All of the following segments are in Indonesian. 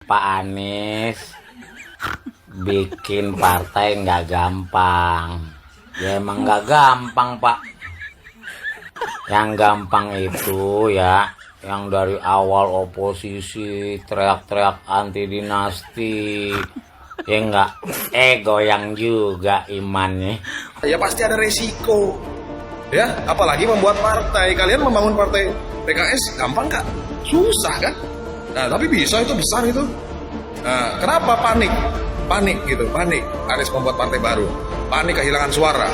Pak Anies bikin partai nggak gampang. Ya emang nggak gampang, Pak. Yang gampang itu ya yang dari awal oposisi teriak-teriak anti dinasti. Ya enggak, goyang juga imannya. Ya pasti ada resiko. Ya, apalagi membuat partai. Kalian membangun partai PKS gampang nggak? Susah kan? Nah, tapi bisa, itu besar itu. Nah, kenapa panik? Panik gitu, panik. Anies membuat partai baru. Panik kehilangan suara.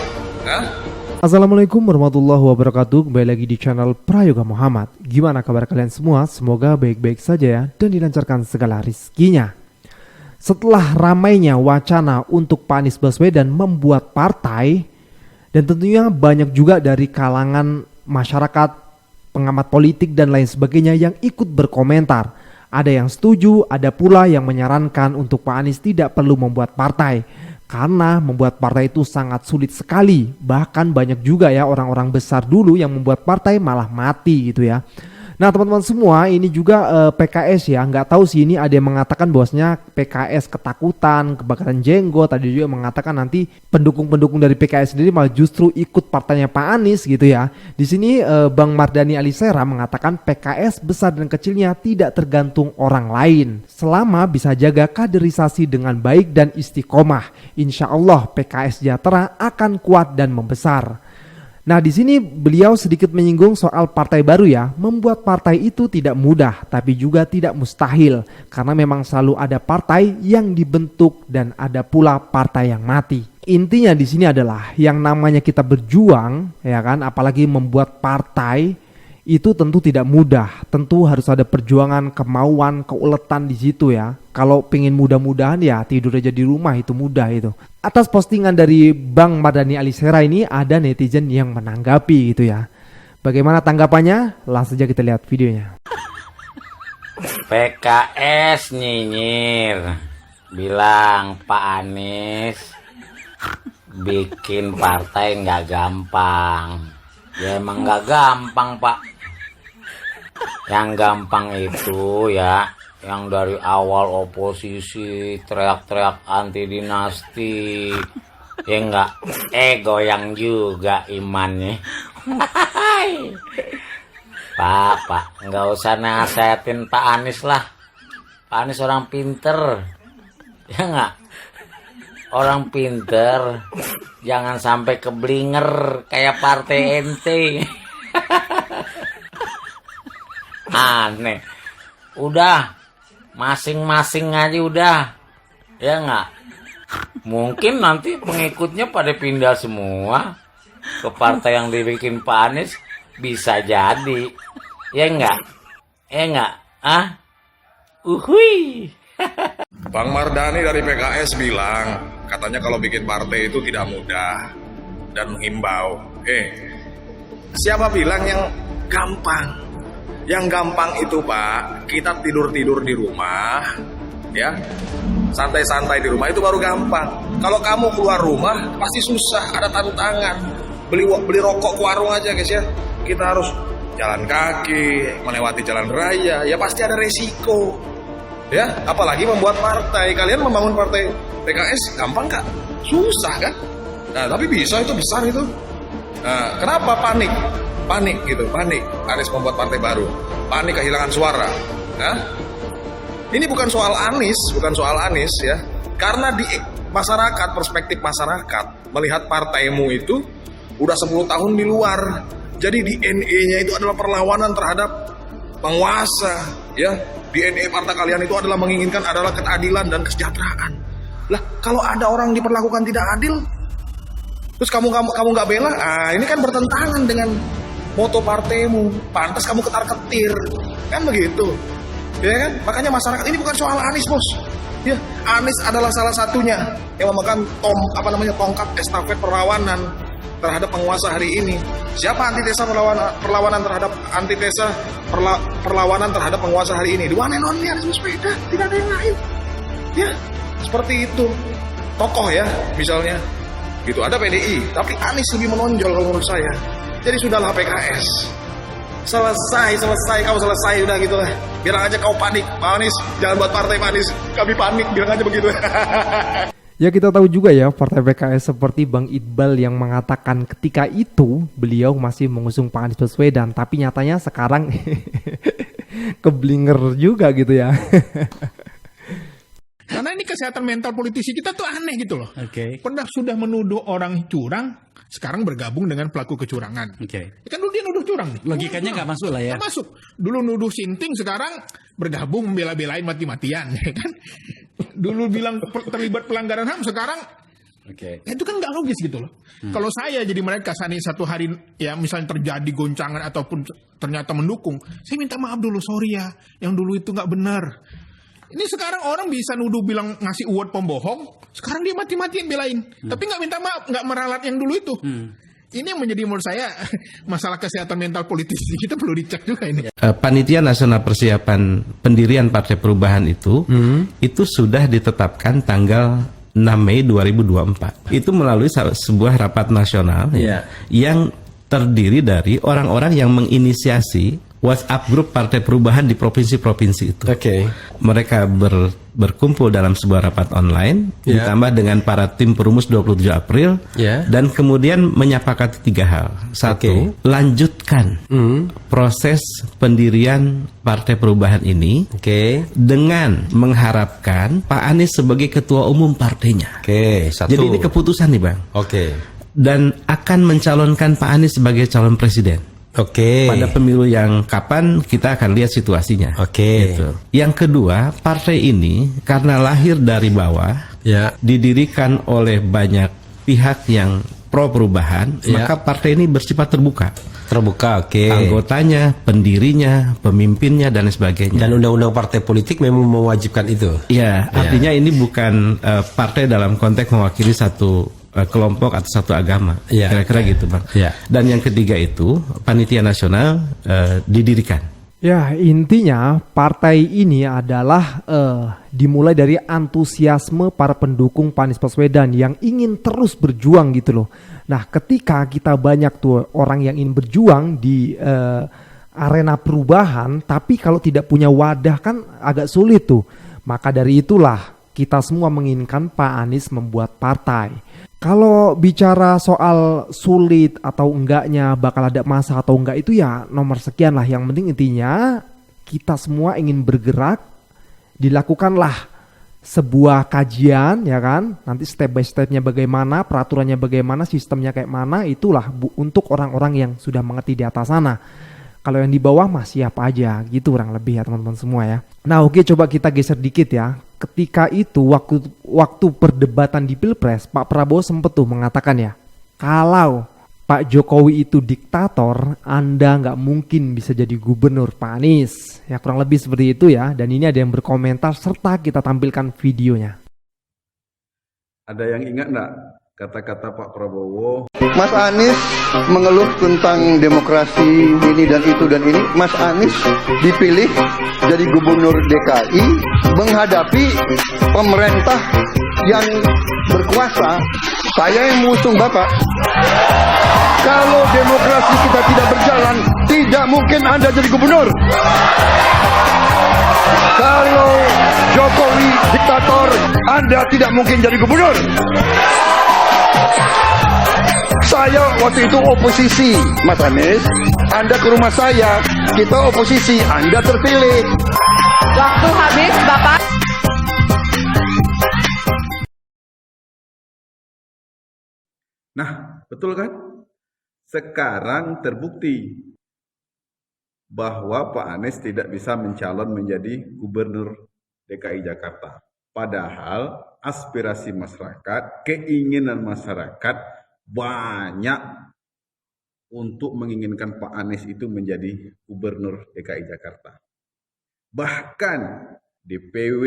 Nah? Assalamualaikum warahmatullahi wabarakatuh. Kembali lagi di channel Prayoga Muhammad. Gimana kabar kalian semua? Semoga baik-baik saja ya dan dilancarkan segala rizkinya. Setelah ramainya wacana untuk Pak Anies Baswedan membuat partai, dan tentunya banyak juga dari kalangan masyarakat, pengamat politik dan lain sebagainya yang ikut berkomentar. Ada yang setuju, ada pula yang menyarankan untuk Pak Anies tidak perlu membuat partai. Karena membuat partai itu sangat sulit sekali. Bahkan banyak juga ya orang-orang besar dulu yang membuat partai malah mati gitu ya. Nah teman-teman semua, ini juga PKS ya, nggak tahu sih, ini ada yang mengatakan bahwasanya PKS ketakutan, kebakaran jenggot. Tadi juga mengatakan nanti pendukung-pendukung dari PKS sendiri malah justru ikut partainya Pak Anies gitu ya. Di sini Bang Mardhani Alisera mengatakan PKS besar dan kecilnya tidak tergantung orang lain, selama bisa jaga kaderisasi dengan baik dan istiqomah. Insya Allah PKS sejahtera akan kuat dan membesar. Nah di sini beliau sedikit menyinggung soal partai baru ya. Membuat partai itu tidak mudah, tapi juga tidak mustahil, karena memang selalu ada partai yang dibentuk dan ada pula partai yang mati. Intinya di sini adalah yang namanya kita berjuang, ya kan, apalagi membuat partai itu tentu tidak mudah. Tentu harus ada perjuangan, kemauan, keuletan di situ ya. Kalau pengen mudah-mudahan ya tidur aja di rumah itu mudah itu. Atas postingan dari Bang Mardhani Alisera ini ada netizen yang menanggapi gitu ya. Bagaimana tanggapannya? Langsung saja kita lihat videonya. PKS nyinyir, bilang Pak Anies bikin partai nggak gampang. Ya emang nggak gampang, Pak. Yang gampang itu ya yang dari awal oposisi teriak-teriak anti dinasti. Ya enggak, goyang juga imannya. Pak, nggak usah nasehatin Pak Anies lah. Pak Anies orang pinter, ya enggak? Orang pinter, jangan sampai keblinger kayak partai ente. Aneh. Udah, masing-masing aja udah. Ya enggak? Mungkin nanti pengikutnya pada pindah semua ke partai yang dibikin Pak Anies, bisa jadi. Ya enggak? Ya enggak? Ah? Uhui. Bang Mardhani dari PKS bilang, katanya kalau bikin partai itu tidak mudah dan menghimbau. Siapa bilang yang gampang? Yang gampang itu Pak, kita tidur-tidur di rumah, ya, santai-santai di rumah itu baru gampang. Kalau kamu keluar rumah pasti susah, ada tantangan. Beli rokok ke warung aja guys ya, kita harus jalan kaki, melewati jalan raya, ya pasti ada resiko. Ya, apalagi membuat partai. Kalian membangun partai PKS gampang nggak? Susah kan? Nah, tapi bisa, itu besar itu. Nah, kenapa panik? Panik gitu, panik. Anies membuat partai baru. Panik kehilangan suara. Nah, ini bukan soal Anies, ya. Karena di masyarakat, perspektif masyarakat melihat partaimu itu udah 10 tahun di luar. Jadi DNA-nya itu adalah perlawanan terhadap penguasa, ya. DNA partai kalian itu adalah menginginkan adalah keadilan dan kesejahteraan. Lah, kalau ada orang diperlakukan tidak adil, terus kamu nggak bela, ini kan bertentangan dengan moto partaimu. Pantas kamu ketar-ketir, kan begitu, ya kan? Makanya masyarakat ini bukan soal Anies bos, ya. Anies adalah salah satunya yang memegang tongkat estafet perlawanan terhadap penguasa hari ini. Siapa antitesa perlawanan terhadap perlawanan terhadap penguasa hari ini? The one and only Anies Baswedan, tidak ada yang lain. Ya, seperti itu. Tokoh ya, misalnya. Gitu, ada PDI, tapi Anies lebih menonjol kalau menurut saya. Jadi sudahlah PKS. Selesai, kau selesai udah gitu lah. Bilang aja kau panik, Pak Anies. Jangan buat partai Pak Anies. Kami panik, bilang aja begitu. Ya kita tahu juga ya partai PKS seperti Bang Iqbal yang mengatakan ketika itu beliau masih mengusung Pak Anies Baswedan, tapi nyatanya sekarang keblinger juga gitu ya. Karena ini kesehatan mental politisi kita tuh aneh gitu loh. Oke. Pernah sudah menuduh orang curang, sekarang bergabung dengan pelaku kecurangan. Oke. Kan dulu dia nuduh curang nih. Logikanya nggak masuk lah ya. Nggak masuk. Dulu nuduh sinting, sekarang bergabung membela-belain mati-matian. Ya kan? Dulu bilang terlibat pelanggaran HAM, sekarang Oke. itu kan nggak logis gitu loh. Kalau saya jadi mereka nih satu hari ya misalnya terjadi goncangan ataupun ternyata mendukung, saya minta maaf dulu, sorry ya, yang dulu itu nggak benar. Ini sekarang orang bisa nuduh bilang ngasih award pembohong, sekarang dia mati-matian belain, tapi nggak minta maaf, nggak meralat yang dulu itu. Ini yang menjadi menurut saya masalah kesehatan mental politisi kita perlu dicek juga ini. Panitia Nasional Persiapan Pendirian Partai Perubahan itu sudah ditetapkan tanggal 6 Mei 2024. Itu melalui sebuah rapat nasional yang terdiri dari orang-orang yang menginisiasi WhatsApp grup Partai Perubahan di provinsi-provinsi itu. Oke. Mereka berkumpul dalam sebuah rapat online ditambah dengan para tim perumus 27 April dan kemudian menyepakati 3 hal. Satu, lanjutkan proses pendirian Partai Perubahan ini dengan mengharapkan Pak Anies sebagai ketua umum partainya. Satu. Jadi ini keputusan nih Bang. Dan akan mencalonkan Pak Anies sebagai calon presiden. Pada pemilu yang kapan kita akan lihat situasinya. Gitu. Yang kedua, partai ini karena lahir dari bawah, didirikan oleh banyak pihak yang pro perubahan, maka partai ini bersifat terbuka. Anggotanya, pendirinya, pemimpinnya dan sebagainya. Dan undang-undang partai politik memang mewajibkan itu. Ya, artinya ini bukan partai dalam konteks mewakili satu kelompok atau satu agama, kira-kira gitu Bang. Dan yang ketiga itu panitia nasional didirikan. Ya intinya partai ini adalah dimulai dari antusiasme para pendukung Pak Anies Baswedan yang ingin terus berjuang gitu loh. Nah ketika kita banyak tuh orang yang ingin berjuang di arena perubahan, tapi kalau tidak punya wadah kan agak sulit tuh. Maka dari itulah kita semua menginginkan Pak Anies membuat partai. Kalau bicara soal sulit atau enggaknya bakal ada masa atau enggak itu ya nomor sekian lah. Yang penting intinya kita semua ingin bergerak, dilakukanlah sebuah kajian ya kan. Nanti step by stepnya bagaimana, peraturannya bagaimana, sistemnya kayak mana, itulah untuk orang-orang yang sudah mengerti di atas sana. Kalau yang di bawah masih apa aja gitu kurang lebih ya teman-teman semua ya. Nah oke, coba kita geser dikit ya. Ketika itu waktu perdebatan di Pilpres, Pak Prabowo sempat tuh mengatakan ya, kalau Pak Jokowi itu diktator, Anda nggak mungkin bisa jadi gubernur, Pak Anies. Ya kurang lebih seperti itu ya. Dan ini ada yang berkomentar serta kita tampilkan videonya. Ada yang ingat nggak kata-kata Pak Prabowo? Mas Anies mengeluh tentang demokrasi ini dan itu dan ini. Mas Anies dipilih jadi gubernur DKI menghadapi pemerintah yang berkuasa. Saya yang mengusung Bapak. Kalau demokrasi kita tidak berjalan, tidak mungkin Anda jadi gubernur. Kalau Jokowi diktator, Anda tidak mungkin jadi gubernur. Saya waktu itu oposisi, Mas Anies. Anda ke rumah saya, kita oposisi, Anda terpilih. Waktu habis, Bapak. Nah, betul kan? Sekarang terbukti bahwa Pak Anies tidak bisa mencalon menjadi gubernur DKI Jakarta. Padahal aspirasi masyarakat, keinginan masyarakat banyak untuk menginginkan Pak Anies itu menjadi gubernur DKI Jakarta. Bahkan DPW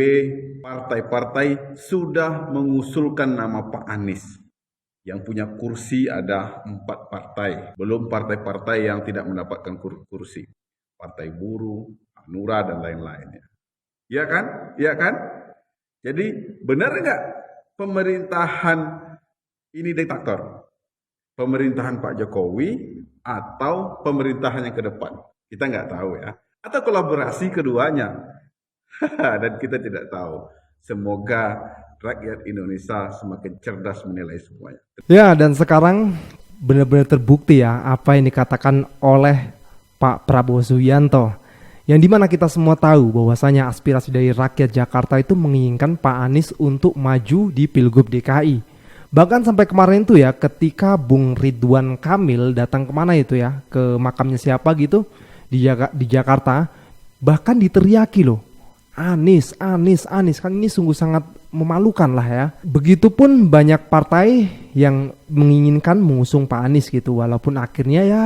partai-partai sudah mengusulkan nama Pak Anies. Yang punya kursi ada 4 partai, belum partai-partai yang tidak mendapatkan kursi. Partai Buruh, Hanura dan lain-lainnya. Iya kan? Iya kan? Jadi benar nggak pemerintahan ini diktator? Pemerintahan Pak Jokowi atau pemerintahan yang ke depan? Kita nggak tahu ya. Atau kolaborasi keduanya. Dan kita tidak tahu. Semoga rakyat Indonesia semakin cerdas menilai semuanya. Ya, dan sekarang benar-benar terbukti ya apa yang dikatakan oleh Pak Prabowo Subianto. Yang dimana kita semua tahu bahwasanya aspirasi dari rakyat Jakarta itu menginginkan Pak Anies untuk maju di Pilgub DKI. Bahkan sampai kemarin tuh ya, ketika Bung Ridwan Kamil datang kemana itu ya, ke makamnya siapa gitu di Jakarta, bahkan diteriaki loh, Anies, Anies, Anies. Kan ini sungguh sangat memalukan lah ya. Begitupun banyak partai yang menginginkan mengusung Pak Anies gitu, walaupun akhirnya ya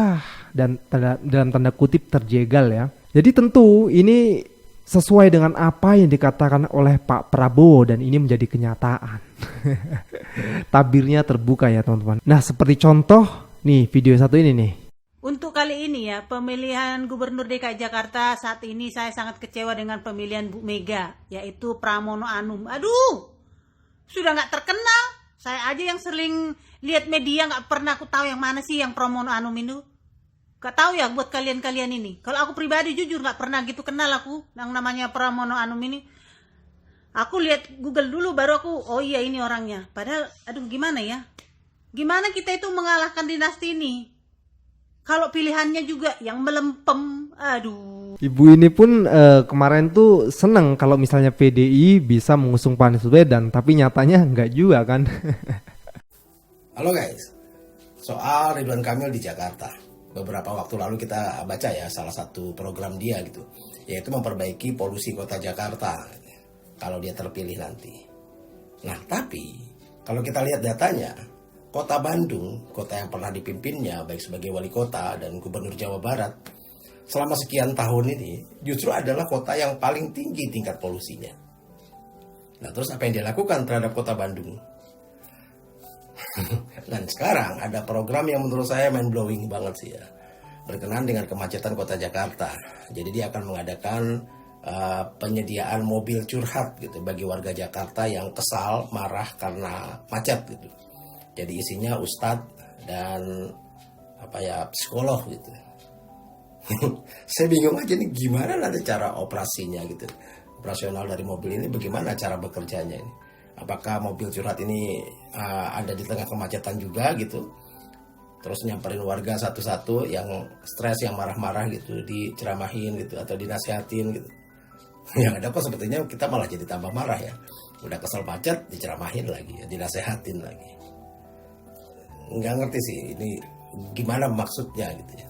dalam tanda kutip terjegal ya. Jadi tentu ini sesuai dengan apa yang dikatakan oleh Pak Prabowo dan ini menjadi kenyataan. Tabirnya terbuka ya teman-teman. Nah, seperti contoh nih video satu ini nih. Untuk kali ini ya, pemilihan Gubernur DKI Jakarta saat ini saya sangat kecewa dengan pemilihan Bu Mega, yaitu Pramono Anung. Aduh, sudah nggak terkenal. Saya aja yang sering lihat media nggak pernah aku tahu yang mana sih yang Pramono Anung itu. Gak tahu ya buat kalian-kalian ini. Kalau aku pribadi jujur gak pernah gitu kenal aku yang namanya Pramono Anung ini. Aku lihat Google dulu baru aku, oh iya ini orangnya. Padahal aduh gimana ya? Gimana kita itu mengalahkan dinasti ini? Kalau pilihannya juga yang melempem, aduh. Ibu ini pun kemarin tuh seneng kalau misalnya PDI bisa mengusung Pak Anies Baswedan, tapi nyatanya enggak juga kan. Halo guys, soal Ridwan Kamil di Jakarta. Beberapa waktu lalu kita baca ya salah satu program dia gitu, yaitu memperbaiki polusi kota Jakarta kalau dia terpilih nanti. Nah tapi kalau kita lihat datanya, kota Bandung, kota yang pernah dipimpinnya baik sebagai wali kota dan gubernur Jawa Barat, selama sekian tahun ini justru adalah kota yang paling tinggi tingkat polusinya. Nah terus apa yang dia lakukan terhadap kota Bandung? Dan sekarang ada program yang menurut saya mind blowing banget sih ya, berkenaan dengan kemacetan kota Jakarta. Jadi dia akan mengadakan penyediaan mobil curhat gitu bagi warga Jakarta yang kesal, marah karena macet gitu. Jadi isinya ustadz dan psikolog gitu. Saya bingung aja nih gimana nanti cara operasinya gitu. Operasional dari mobil ini bagaimana cara bekerjanya ini? Apakah mobil curhat ini ada di tengah kemacetan juga gitu? Terus nyamperin warga satu-satu yang stres, yang marah-marah gitu, diceramahin gitu atau dinasihatin gitu. Yang ada kok sebetulnya kita malah jadi tambah marah ya. Udah kesel macet, diceramahin lagi, dinasehatin lagi. Nggak ngerti sih ini gimana maksudnya gitu ya.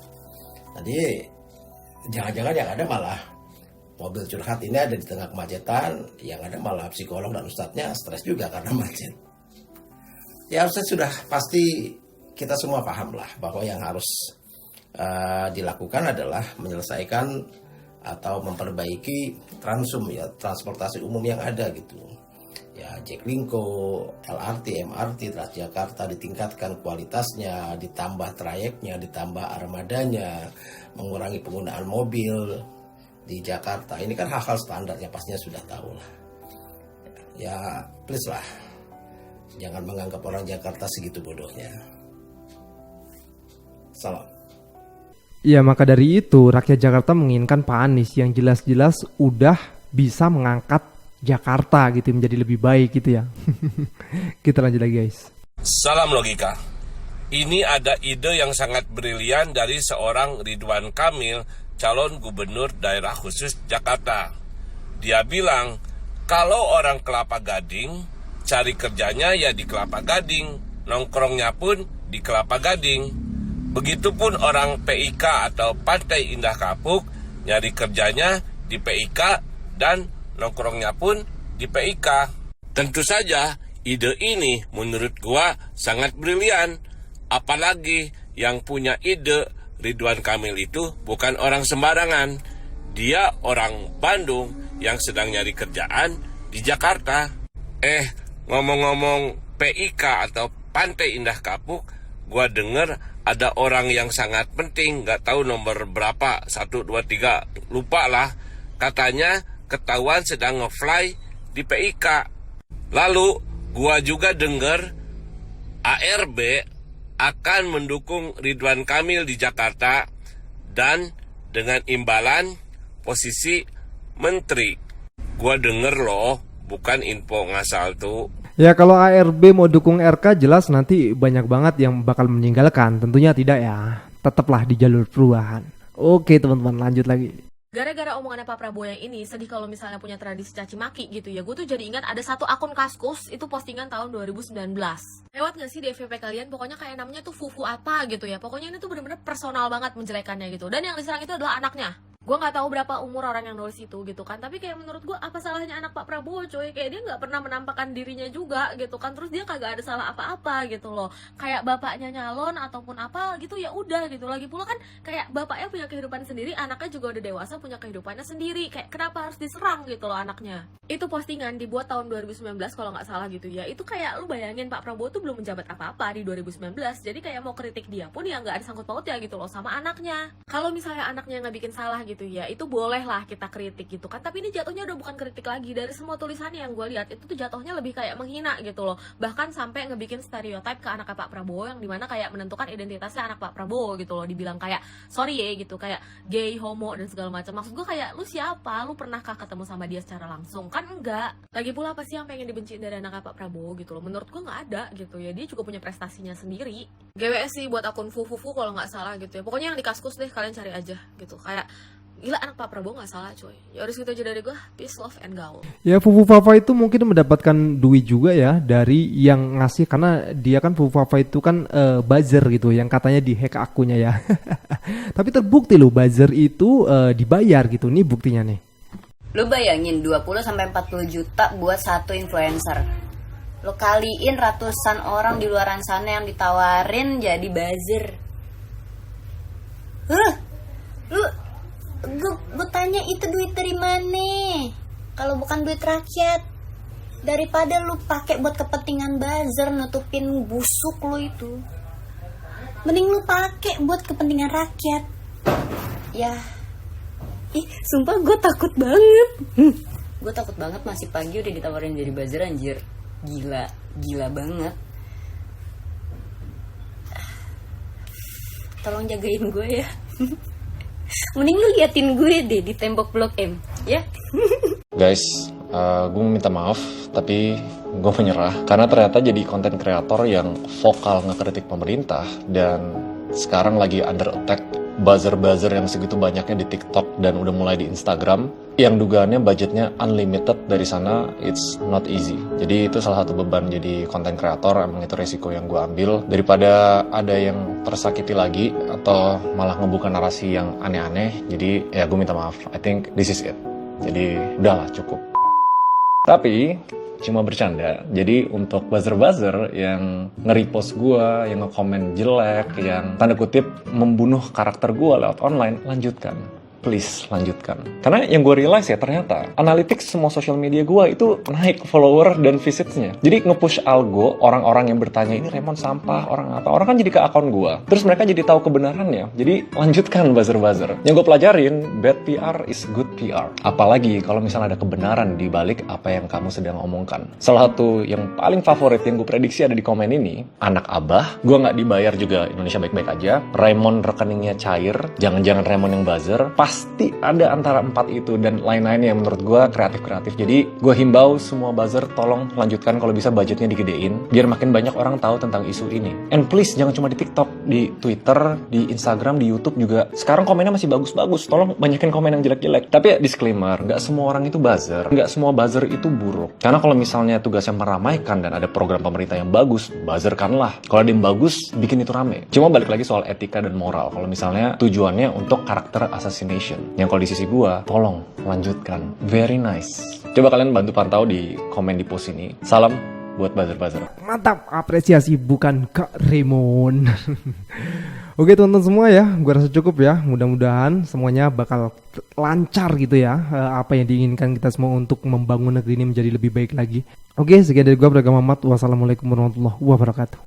Tadi jangan-jangan yang ada malah mobil curhat ini ada di tengah kemacetan, yang ada malah psikolog dan ustadznya stres juga karena macet. Ya harusnya sudah pasti kita semua paham lah bahwa yang harus dilakukan adalah menyelesaikan atau memperbaiki transum ya, transportasi umum yang ada gitu. Ya Jaklingko, LRT, MRT, Transjakarta ditingkatkan kualitasnya, ditambah trayeknya, ditambah armadanya, mengurangi penggunaan mobil di Jakarta. Ini kan hal-hal standarnya pastinya sudah tahu lah. Ya please lah, jangan menganggap orang Jakarta segitu bodohnya. Salam. Ya maka dari itu rakyat Jakarta menginginkan Pak Anies yang jelas-jelas udah bisa mengangkat Jakarta gitu menjadi lebih baik gitu ya. Kita lanjut lagi guys. Salam logika. Ini ada ide yang sangat brilian dari seorang Ridwan Kamil, calon gubernur daerah khusus Jakarta. Dia bilang, kalau orang Kelapa Gading, cari kerjanya ya di Kelapa Gading, nongkrongnya pun di Kelapa Gading. Begitupun orang PIK atau Pantai Indah Kapuk, nyari kerjanya di PIK dan nongkrongnya pun di PIK. Tentu saja ide ini menurut gua sangat brilian. Apalagi yang punya ide Ridwan Kamil itu bukan orang sembarangan. Dia orang Bandung yang sedang nyari kerjaan di Jakarta. Ngomong-ngomong PIK atau Pantai Indah Kapuk, gua denger ada orang yang sangat penting, gak tahu nomor berapa, 1, 2, 3, lupa lah. Katanya ketahuan sedang nge-fly di PIK. Lalu gua juga denger ARB akan mendukung Ridwan Kamil di Jakarta dan dengan imbalan posisi menteri. Gua denger loh, bukan info ngasal tuh. Ya kalau ARB mau dukung RK jelas nanti banyak banget yang bakal meninggalkan. Tentunya tidak ya. Tetaplah di jalur perubahan. Oke teman-teman, lanjut lagi. Gara-gara omongannya Pak Prabowo yang ini, sedih kalau misalnya punya tradisi caci maki gitu ya. Gue tuh jadi ingat ada satu akun Kaskus, itu postingan tahun 2019. Lewat gak sih di FYP kalian? Pokoknya kayak namanya tuh Fufu apa gitu ya. Pokoknya ini tuh bener-bener personal banget menjelekannya gitu. Dan yang diserang itu adalah anaknya. Gue nggak tahu berapa umur orang yang nulis itu gitu kan, tapi kayak menurut gue apa salahnya anak Pak Prabowo coy, kayak dia nggak pernah menampakkan dirinya juga gitu kan, terus dia kagak ada salah apa-apa gitu loh, kayak bapaknya nyalon ataupun apa gitu ya udah gitu. Lagi pula kan kayak bapaknya punya kehidupan sendiri, anaknya juga udah dewasa punya kehidupannya sendiri, kayak kenapa harus diserang gitu loh anaknya. Itu postingan dibuat tahun 2019 kalau nggak salah gitu ya. Itu kayak lu bayangin Pak Prabowo tuh belum menjabat apa-apa di 2019, jadi kayak mau kritik dia pun ya nggak ada sangkut pautnya gitu loh sama anaknya. Kalau misalnya anaknya nggak bikin salah gitu ya, itu boleh lah kita kritik gitu kan, tapi ini jatuhnya udah bukan kritik lagi. Dari semua tulisannya yang gue lihat itu tuh jatuhnya lebih kayak menghina gitu loh, bahkan sampai ngebikin stereotip ke anaknya Pak Prabowo yang dimana kayak menentukan identitasnya anak Pak Prabowo gitu loh, dibilang kayak sorry ya gitu, kayak gay, homo dan segala macam. Maksud gue kayak lu siapa, lu pernahkah ketemu sama dia secara langsung? Kan enggak. Lagi pula apa sih yang pengen dibenci dari anaknya Pak Prabowo gitu loh, menurut gue nggak ada gitu ya. Dia juga punya prestasinya sendiri. GWS sih buat akun Fufufu kalau nggak salah gitu ya. Pokoknya yang di Kaskus deh, kalian cari aja gitu. Kayak gila anak Pak Prabowo gak salah coy. Ya udah gitu aja dari gue. Peace, love, and gaul. Ya Fufu Fafa itu mungkin mendapatkan duit juga ya dari yang ngasih, karena dia kan Fufu Fafa itu kan buzzer gitu yang katanya dihack akunnya ya. Tapi terbukti loh buzzer itu dibayar gitu. Nih buktinya nih. Lu bayangin 20-40 juta buat satu influencer. Lu kaliin ratusan orang di luar sana yang ditawarin jadi buzzer. Gue tanya itu duit dari mana? Kalau bukan duit rakyat, daripada lu pakai buat kepentingan buzzer nutupin busuk lu itu, mending lu pakai buat kepentingan rakyat. Ya, sumpah gue takut banget. Gue takut banget masih pagi udah ditawarin jadi buzzer anjir. Gila banget. Tolong jagain gue ya. Mending lu liatin gue deh di tembok Blok M, ya? Guys, gue minta maaf, tapi gue menyerah. Karena ternyata jadi konten kreator yang vokal ngekritik pemerintah, dan sekarang lagi under attack buzzer-buzzer yang segitu banyaknya di TikTok dan udah mulai di Instagram, yang dugaannya budgetnya unlimited dari sana. It's not easy. Jadi itu salah satu beban jadi konten kreator. Emang itu resiko yang gue ambil, daripada ada yang tersakiti lagi atau malah ngebuka narasi yang aneh-aneh. Jadi ya gue minta maaf. I think this is it. Jadi udahlah, cukup. Tapi cuma bercanda. Jadi untuk buzzer-buzzer yang nge-repost gue, yang nge-komen jelek, yang tanda kutip membunuh karakter gue lewat online, lanjutkan. Please, lanjutkan. Karena yang gue realize ya, ternyata analytics semua social media gue itu naik follower dan visitsnya. Jadi nge-push algo orang-orang yang bertanya, ini Raymond sampah, orang apa. Orang kan jadi ke akun gue. Terus mereka jadi tahu kebenarannya. Jadi lanjutkan buzzer-buzzer. Yang gue pelajarin, bad PR is good PR. Apalagi kalau misalnya ada kebenaran di balik apa yang kamu sedang omongkan. Salah satu yang paling favorit yang gue prediksi ada di komen ini, anak abah, gue nggak dibayar juga, Indonesia baik-baik aja. Raymond rekeningnya cair, jangan-jangan Raymond yang buzzer. Pasti ada antara 4 itu dan lain-lain yang menurut gue kreatif-kreatif. Jadi gue himbau semua buzzer, tolong lanjutkan kalau bisa budgetnya digedein biar makin banyak orang tahu tentang isu ini. And please jangan cuma di TikTok, di Twitter, di Instagram, di YouTube juga. Sekarang komennya masih bagus-bagus. Tolong banyakin komen yang jelek-jelek. Tapi ya disclaimer, nggak semua orang itu buzzer, nggak semua buzzer itu buruk. Karena kalau misalnya tugasnya meramaikan dan ada program pemerintah yang bagus, buzzerkanlah. Kalau ada yang bagus, bikin itu rame. Cuma balik lagi soal etika dan moral. Kalau misalnya tujuannya untuk karakter assassination, yang kalau di sisi gua, tolong lanjutkan. Very nice. Coba kalian bantu pantau di komen di post ini. Salam buat buzzer-buzzer. Mantap, apresiasi bukan Kak Raymond. Oke teman-teman semua ya, gua rasa cukup ya. Mudah-mudahan semuanya bakal lancar gitu ya, apa yang diinginkan kita semua untuk membangun negeri ini menjadi lebih baik lagi. Oke, sekian dari gua, Prayoga Muhammad. Wassalamualaikum warahmatullahi wabarakatuh.